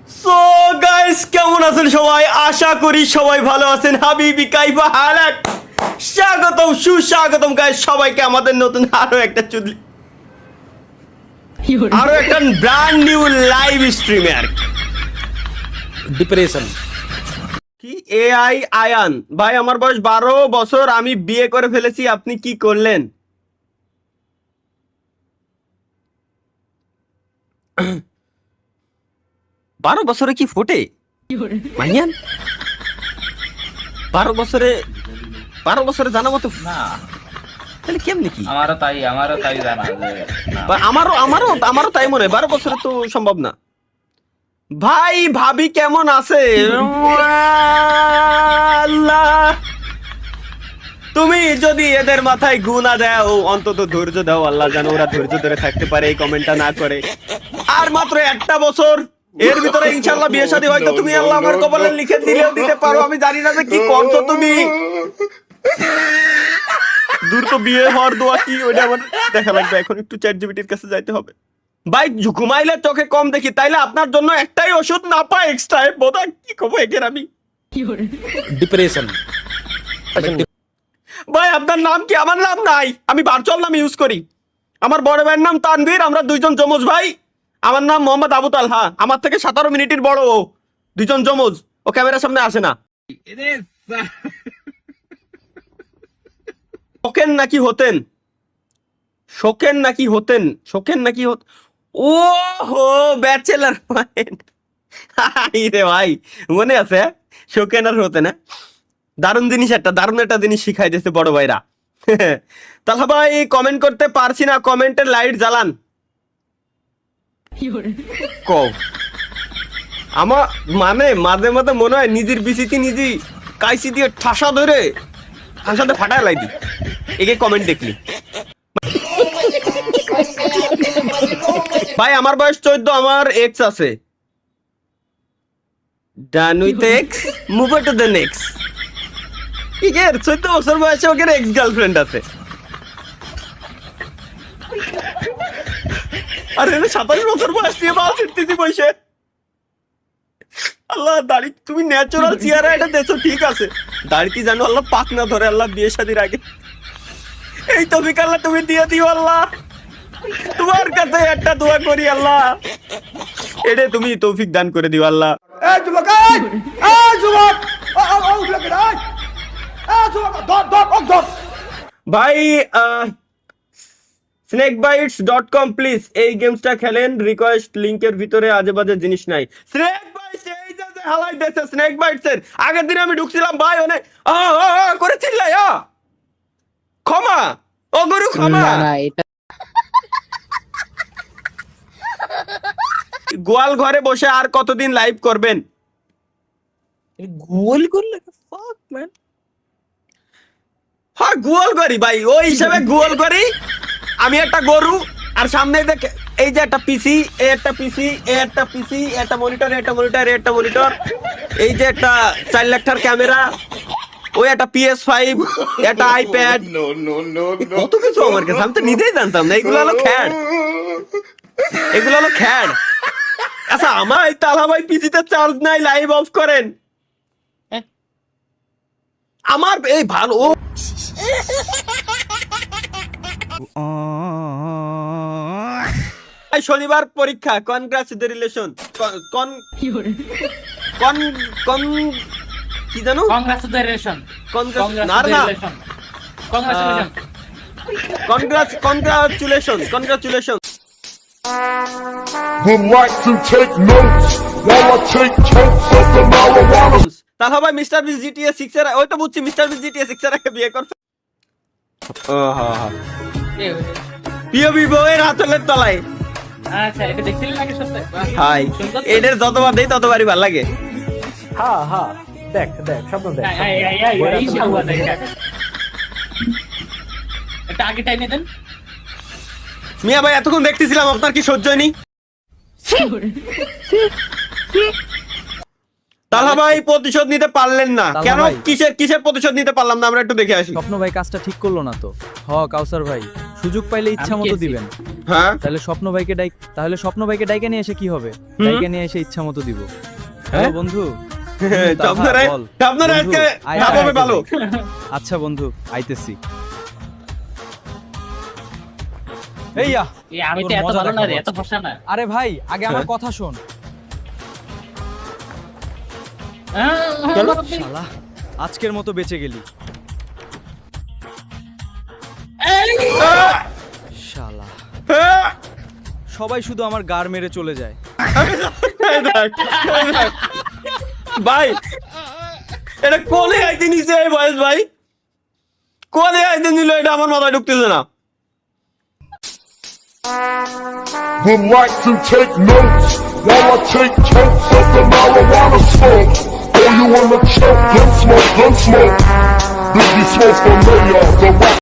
So guys, কেমন আছেন সবাই? আশা করি সবাই ভালো আছেন। হাবিবি কাইফা হালাক, স্বাগতম সুস্বাগতম গাইস সবাইকে আমাদের নতুন আরো একটা ব্র্যান্ড নিউ লাইভ স্ট্রিমে। আর ডিপ্রেশন কি এআই আয়ান ভাই, আমার বয়স 12 বছর, আমি বিয়ে করে ফেলেছি, আপনি কি করলেন? বারো বছরে কি ফোটে মাইয়ান? 12 বছরে জানা মতো না, তাহলে কেমনি কি? আমারও তাই জানা যে না। আমারও তাই মনে হয়, 12 বছরে তো সম্ভব না। ভাই ভাবি কেমন আছে? আল্লাহ, তুমি যদি এদের মাথায় গুণা দাও, অন্তত ধৈর্য দাও, আল্লাহ যেন ওরা ধৈর্য ধরে থাকতে পারে, এই কমেন্টটা না করে। আর মাত্র একটা বছর, এর ভিতরে ইনশাআল্লাহ বিয়ে শাদী হয়তো তুমি আল্লাহ আমার কপালে লিখে দিলেও দিতে পারো। আমি জানি না যে কি করছো তুমি। দূর তো বিয়ে হওয়ার দোয়া কি, ওইটা আমার দেখা লাগবে। এখন একটু চ্যাটজিপিটির কাছে যাইতে হবে। ভাই ঘুমাইলে চোখে কম দেখি, তাইলে আপনার জন্য একটাই ওষুধ না পাই এক্সট্রা। বোধা কি খবো একের আমি। ডিপ্রেশন ভাই আপনার নাম কি? আমার নাম নাই, আমি ভার্চুয়াল নাম ইউজ করি। আমার বড় ভাইয়ের নাম তানভীর, আমরা দুইজন যমজ ভাই। আমার নাম মোহাম্মদ আবু তালহা, আমার থেকে 17 মিনিটের বড় ও। দুইজন যমজ, ও ক্যামেরার সামনে আসে না। শোকেন নাকি হতেন? শোকেন নাকি হতেন? শোকেন নাকি হত ও হো ব্যাচেলার মাইন্ড। রে ভাই, মনে আছে শোকেন আর হতেন? দারুণ জিনিস, দারুণ একটা জিনিস শিখাই দিয়েছে বড় ভাইরা। তাহলে ভাই কমেন্ট করতে পারছি না, কমেন্টের লাইট জ্বালান। কও আমার মানে মাঝে মাঝে মনে হয় নিজের বিচিতি নিজে কাইসি দিয়ে ঠাসাতে ফাটায় লাই দি একে কমেন্ট দেখলি। ভাই আমার বয়স 14, আমার এক্স আছে। Done with ex, move to the next. কি এর 14 বছর বয়সে ওকে এক্স গার্লফ্রেন্ড আছে। আরে 27 বছর বয়স নিয়ে বাল ছিটতেছি বসে। আল্লাহ, দাড়ি তুমি ন্যাচারাল চেহারা এটা দেখছো, ঠিক আছে। দাড়িটি জানো আল্লাহ পাক না ধরে, আল্লাহ বিয়ে শাদীর আগে এই তৌফিক আল্লাহ তুমি দিয়ে দিও আল্লাহ। তোমার কাছে একটা দোয়া করি আল্লাহ, এটা তুমি তৌফিক দান করে দিও আল্লাহ। ভাই snakebites.com প্লিজ এই গেমসটা খেলেন। রিকোয়েস্ট লিংকের ভিতরে আজে বাজে জিনিস নাই। স্নেক বাইটস এই যে হালাই দিয়েছে স্নেক বাইটস এর আগের দিন আমি ঢুকছিলাম ভাই, অনেক করে চিল্লাই ক্ষমা ও গরু ক্ষমা। গোয়াল ঘরে বসে আর কতদিন লাইভ করবেন? গোল করলে ফাক ম্যান। হ্যাঁ গোয়াল করি ভাই, ওই হিসাবে গোয়াল করি। আমি একটা গরু, আর সামনে এই যে একটা পিসি, একটা পিসি, একটা পিসি, একটা মনিটর, একটা মনিটর, একটা মনিটর, এই যে একটা 4 লাখ টাকার ক্যামেরা, ওই একটা PS5, একটা আইপ্যাড, কত কিছু আমার কাছে, আমি তো নিজেই জানতাম না। এগুলো হলো খ্যাড, এগুলো হলো খ্যাড। আচ্ছা আমার এই তালা ভাই পিসিতে চার্জ নাই, লাইভ অফ করেন। আমার এই ভালো শনিবার পরীক্ষা, কনগ্রাচুলেশন। কি জানো? কংগ্রাচুলেশন। না না, congratulation. Would like to take notes while I take totes of the marijuana. তাহলে ভাই মিস্টার বিস GTA 6 এর, ওই তো বুঝছি মিস্টার বিস GTA 6 এর আগে বিয়ে করছে। পিওবি বউয়ের হাতলের তলায়। আচ্ছা, এটা দেখছিলেন নাকি সত্যি? হাই, এদের যতবার দেই ততবারই ভালো লাগে। হ্যাঁ হ্যাঁ, দেখ স্বপ্ন দেখ। এটা আগে টাইমে দেন। মিয়া ভাই এতক্ষণ দেখতেছিলাম, আপনার কি সহ্য হয়নি? তাহলে ভাই প্রতিশোধ নিতে পারলেন না তালহা কেন? ভাই। কিসের প্রতিশোধ নিতে পারলাম না আমরা, একটু দেখে আসি। স্বপ্ন ভাই কাজটা ঠিক করলো না তো। কাউসার ভাই সুযোগ পাইলে ইচ্ছা আমি মতো খেয়েছি। দিবেন। হ্যাঁ তাহলে স্বপ্ন ভাইকে ডাইকে নিয়ে এসে কি হবে? ডাইকে নিয়ে এসে ইচ্ছা মতো দিব। হ্যালো বন্ধু। আপনারা বল। আপনারা বন্ধু, আজকে আয়, খাবে আয়, ভালো আচ্ছা বন্ধু, আইতেছি। এইয়া, আমি তো তোর এত মজা ভালো না রে, দেখাবো এত ফসা না। আরে ভাই আগে আমার হ্যাঁ? কথা শোন। চলো। শালা, আজকের মতো বেঁচে গেলি। শালা, সবাই শুধু আমার গাড় মেরে চলে যায়। ভাই এটা কোলে আইতে নিছে এই বয়স ভাই, কোলে আইতে নিল, এটা আমার মাথায় ঢুকতেছে না। Relax and take notes while I take totes of the marijuana smoke. Oh, you wanna choke? Gun smoke, gun smoke. Biggie smoke for mayor, the rap.